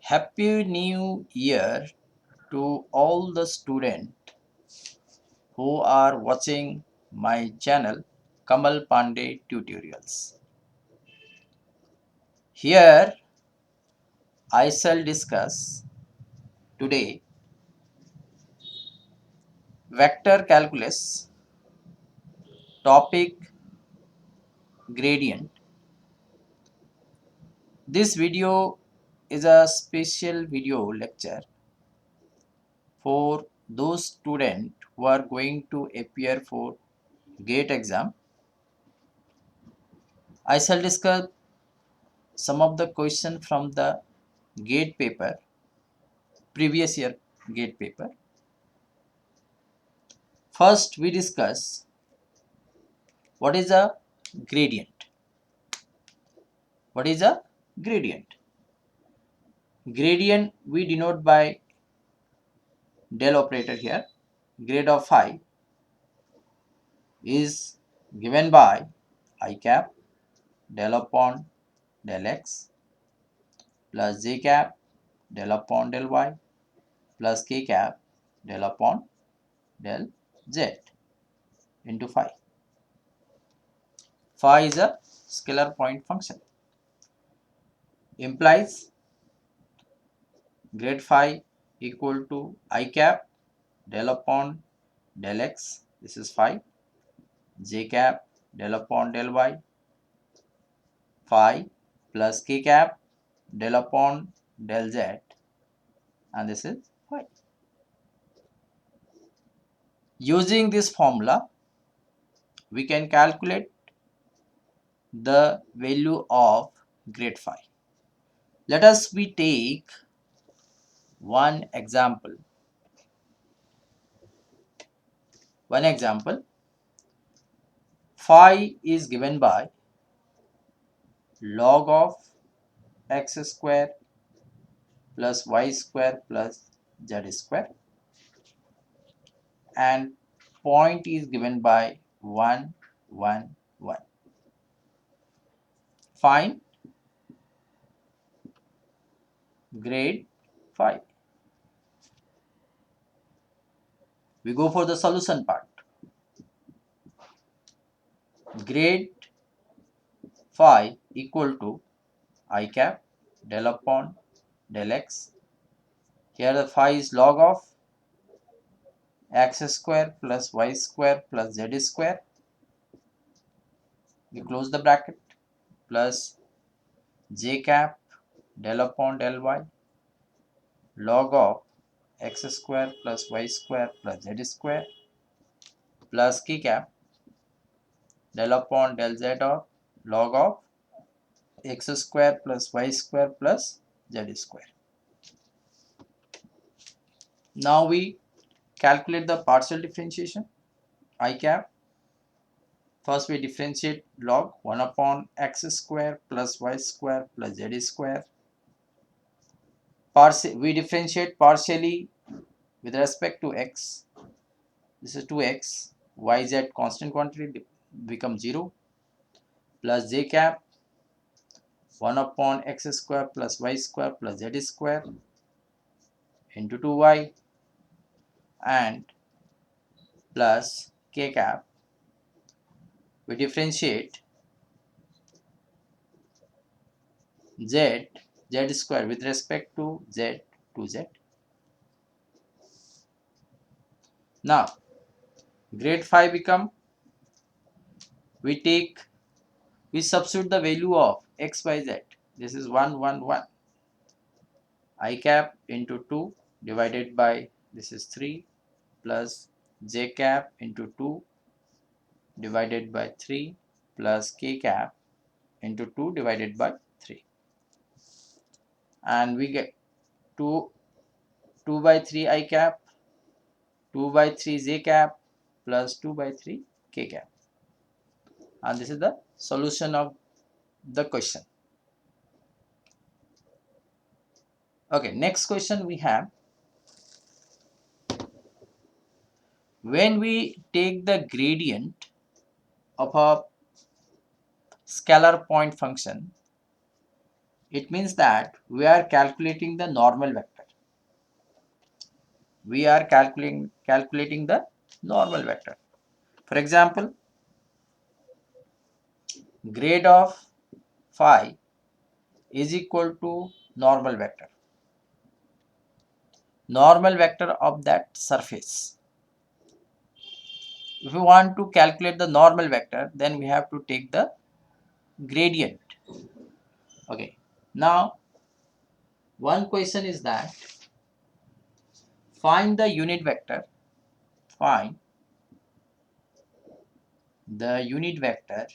Happy New Year to all the students who are watching my channel Kamal Pandey Tutorials. Here I shall discuss today vector calculus topic gradient. This video is a special video lecture for those students who are going to appear for GATE exam. I shall discuss some of the questions from the GATE paper, previous year GATE paper. First, we discuss what is a gradient. What is a gradient? Gradient we denote by del operator here. Grade of phi is given by I cap del upon del x plus j cap del upon del y plus k cap del upon del z into phi. Phi is a scalar point function. Implies grade phi equal to I cap del upon del x, this is phi, j cap del upon del y, phi plus k cap del upon del z, and this is phi. Using this formula, we can calculate the value of grade phi. Let us we take one example. Phi is given by log of x square plus y square plus z square, and point is given by 1 1 1. Find grade phi. We go for the solution part. Grade phi equal to I cap del upon del x. Here the phi is log of x square plus y square plus z square. We close the bracket plus j cap del upon del y log of x square plus y square plus z square plus k cap del upon del z of log of x square plus y square plus z square. Now we calculate the partial differentiation. I cap, first we differentiate log 1 upon x square plus y square plus z square. We differentiate partially with respect to x. This is 2x, yz constant quantity become 0 plus j cap 1 upon x square plus y square plus z square into 2y and plus k cap. We differentiate z square with respect to z. Now grade phi become, we substitute the value of x by z. This is 1 1 1. I cap into 2 divided by, this is 3 plus j cap into 2 divided by 3 plus k cap into 2 divided by 3, and we get 2 by 3 I cap, 2 by 3 j cap plus 2 by 3 k cap, and this is the solution of the question. Okay, next question we have, when we take the gradient of a scalar point function, It means that we are calculating the normal vector. We are calculating the normal vector. For example, grade of phi is equal to normal vector. Normal vector of that surface. If we want to calculate the normal vector, then we have to take the gradient. Okay. Now, one question is that find the unit vector. Find the unit vector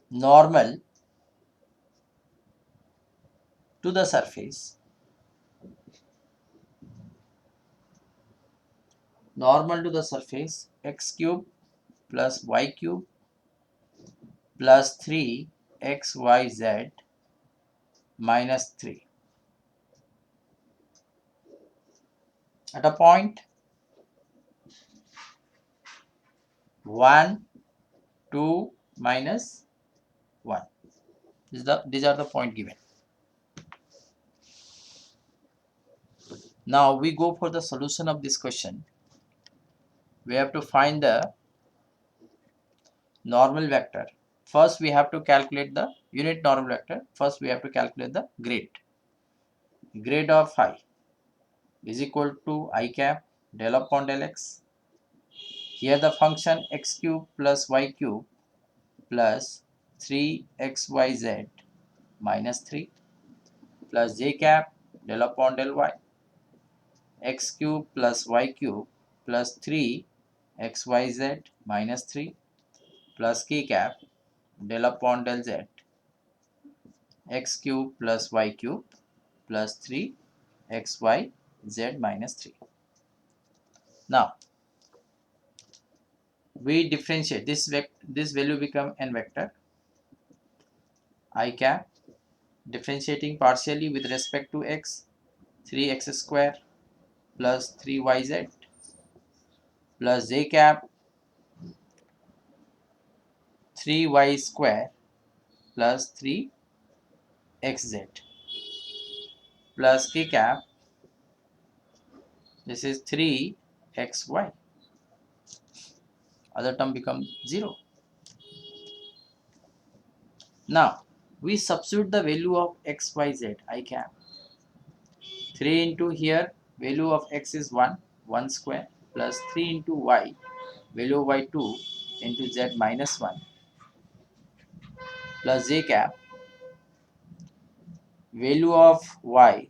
normal to the surface. Normal to the surface x cube plus y cube plus 3xyz minus 3 at a point 1, 2, minus 1. These are the point given. Now we go for the solution of this question. We have to find the normal vector. First we have to calculate the unit normal vector. First we have to calculate the grade. Grade of phi is equal to I cap del upon del x. Here the function x cube plus y cube plus 3xyz minus 3 plus j cap del upon del y, x cube plus y cube plus 3xyz minus 3 plus k cap del upon del z, x cube plus y cube plus 3xyz minus 3. Now we differentiate this value become n vector I cap, differentiating partially with respect to x, 3x square plus 3yz plus j cap 3y square plus 3xz plus k cap, this is 3xy, other term becomes 0. Now we substitute the value of xyz I cap. 3 into here value of x is 1 square plus 3 into y value of y 2 into z minus 1 plus j cap value of y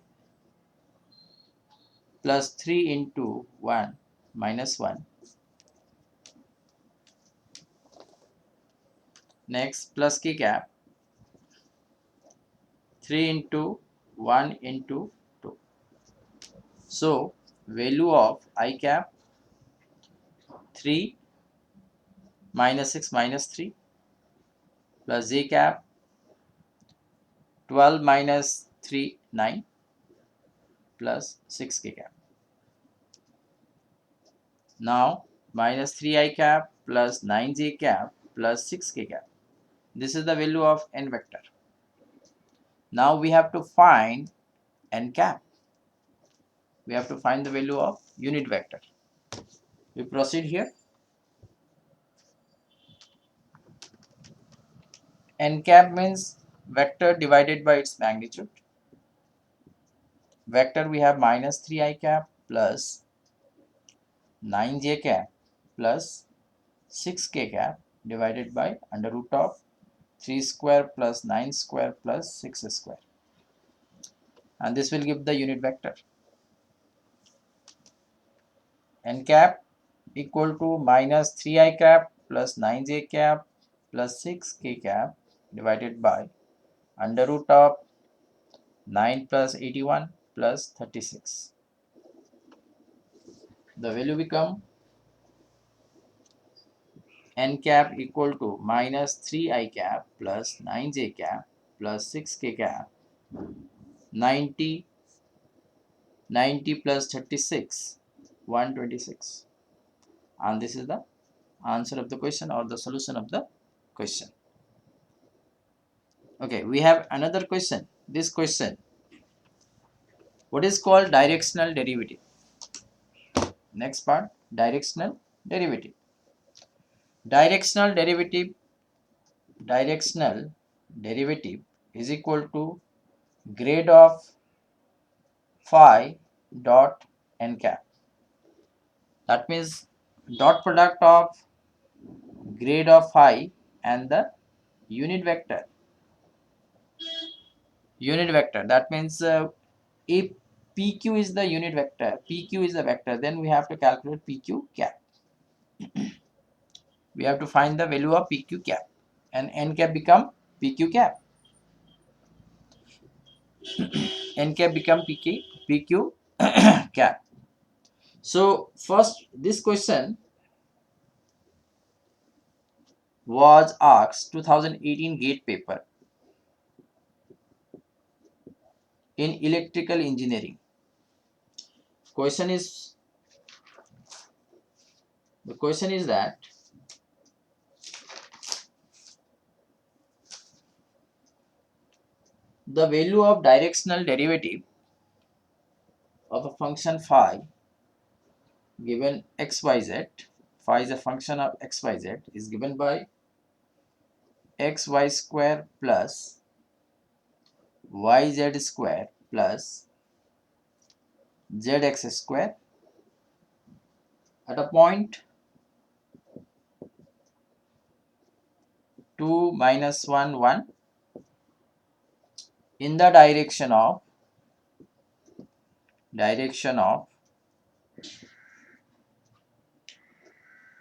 plus 3 into 1 minus 1. Next plus k cap 3 into 1 into 2. So value of I cap 3 minus 6 minus 3 plus j cap 12 minus 3 9 plus 6 k cap. Now minus 3 I cap plus 9 j cap plus 6 k cap. This is the value of n vector. Now we have to find n cap. We have to find the value of unit vector. We proceed here. N cap means vector divided by its magnitude. Vector we have minus 3 I cap plus 9 j cap plus 6 k cap divided by under root of 3 square plus 9 square plus 6 square, and this will give the unit vector. N cap equal to minus 3 I cap plus 9 j cap plus 6 k cap divided by under root of 9 plus 81 plus 36. The value become n cap equal to minus 3 I cap plus 9 j cap plus 6 k cap 90 plus 36 126, and this is the answer of the question or the solution of the question. Okay, we have another question. This question, what is called directional derivative? Next part, directional derivative. Directional derivative is equal to grade of phi dot n cap. That means dot product of grade of phi and the unit vector. That means if PQ is the unit vector, PQ is the vector, then we have to calculate PQ cap. We have to find the value of PQ cap, and n cap become PQ cap. N cap become PQ cap. So first, this question was asked 2018 GATE paper in electrical engineering. Question is that the value of directional derivative of a function phi given xyz, phi is a function of xyz, is given by xy square plus yz square plus zx square at a point 2 minus 1 1 in the direction of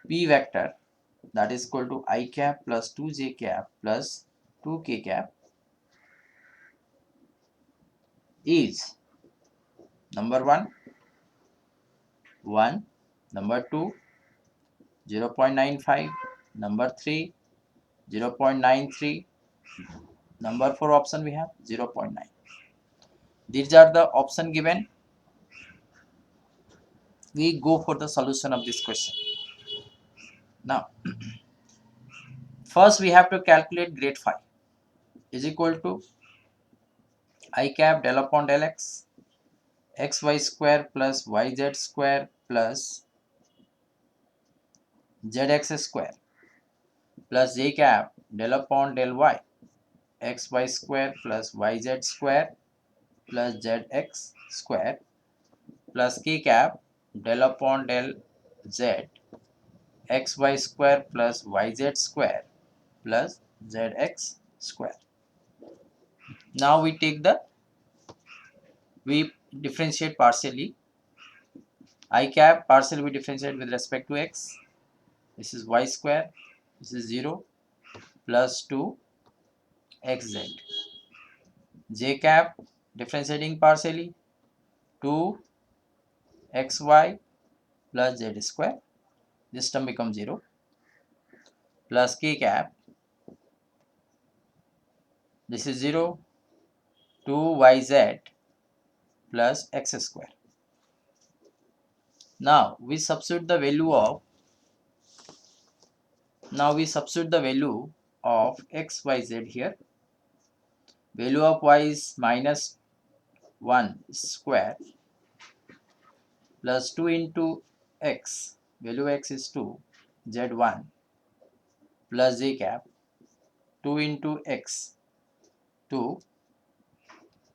p vector, that is equal to I cap plus 2j cap plus 2k cap, is number 1 1, number 2 0.95, number 3 0.93, number 4 option we have 0.9. These are the option given. We go for the solution of this question. Now first we have to calculate grade phi is equal to I cap del upon del x, xy square plus yz square plus zx square plus j cap del upon del y, xy square plus yz square plus zx square plus k cap del upon del z, xy square plus yz square plus zx square. Now we differentiate partially. I cap partially we differentiate with respect to x. This is y square, this is 0 plus 2 xz. J cap differentiating partially 2 xy plus z square. This term becomes 0 plus k cap. This is 0 2yz plus x square. Now we substitute the value of x, y, z here. Value of y is minus 1 square plus 2 into x. Value x is 2, z1 plus j cap 2 into x 2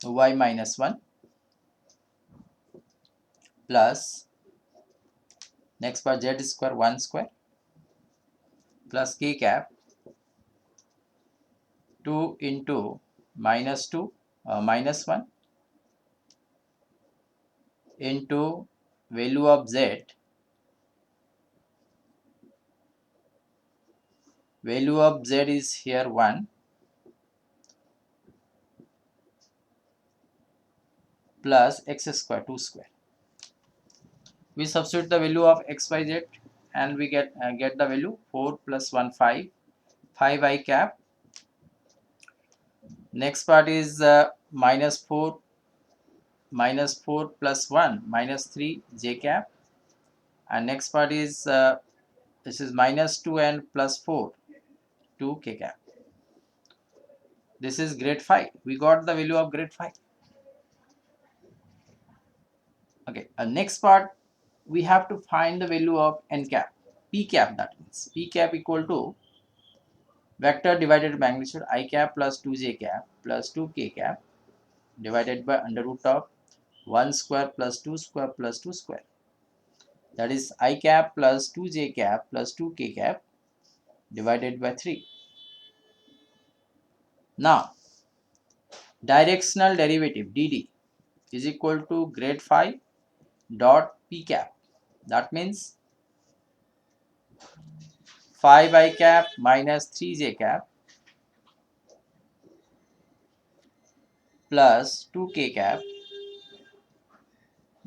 y minus 1 plus next part z square 1 square plus k cap 2 into minus 2 minus 1 into value of z, value of z is here 1 plus x square 2 square. We substitute the value of x, y, z and we get the value 4 plus 1 5 I cap. Next part is minus 4 plus 1 minus 3 j cap, and next part is this is minus 2 and plus 4 2 k cap. This is grade phi. We got the value of grade phi. Okay, next part we have to find the value of n cap. P cap, that means P cap equal to vector divided magnitude I cap plus 2j cap plus 2k cap divided by under root of 1 square plus 2 square plus 2 square. That is I cap plus 2j cap plus 2k cap divided by 3. Now, directional derivative dd is equal to grade phi dot p cap. That means 5 I cap minus 3j cap plus 2k cap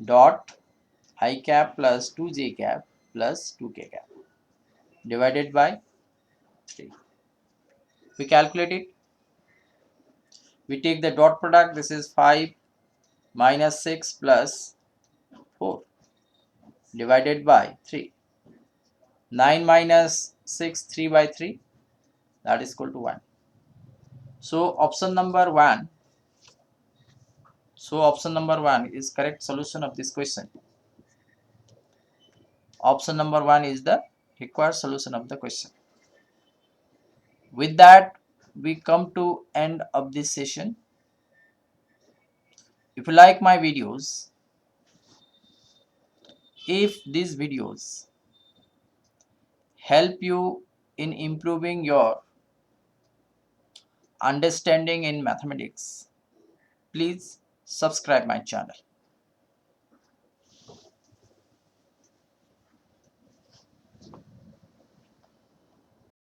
dot I cap plus 2j cap plus 2k cap divided by 3. We calculate it. We take the dot product. This is 5 minus 6 plus 4 divided by 3. 9 minus 6, 3 by 3, that is equal to 1. So option number 1 is correct solution of this question. Option number 1 is the required solution of the question. With that, we come to end of this session. If you like my videos, if these videos help you in improving your understanding in mathematics, please subscribe my channel.